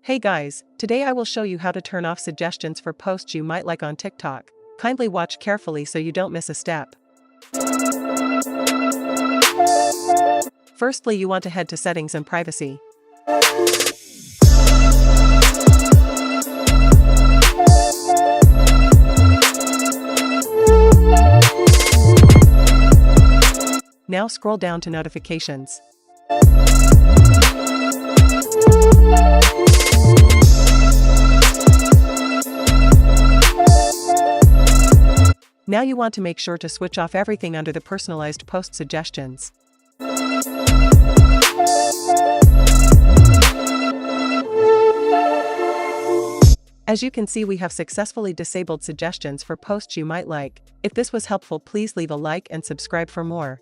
Hey guys, today I will show you how to turn off suggestions for posts you might like on TikTok. Kindly watch carefully so you don't miss a step. Firstly, you want to head to Settings and Privacy. Now scroll down to Notifications. Now you want to make sure to switch off everything under the Personalized Post Suggestions. As you can see, we have successfully disabled suggestions for posts you might like. If this was helpful, please leave a like and subscribe for more.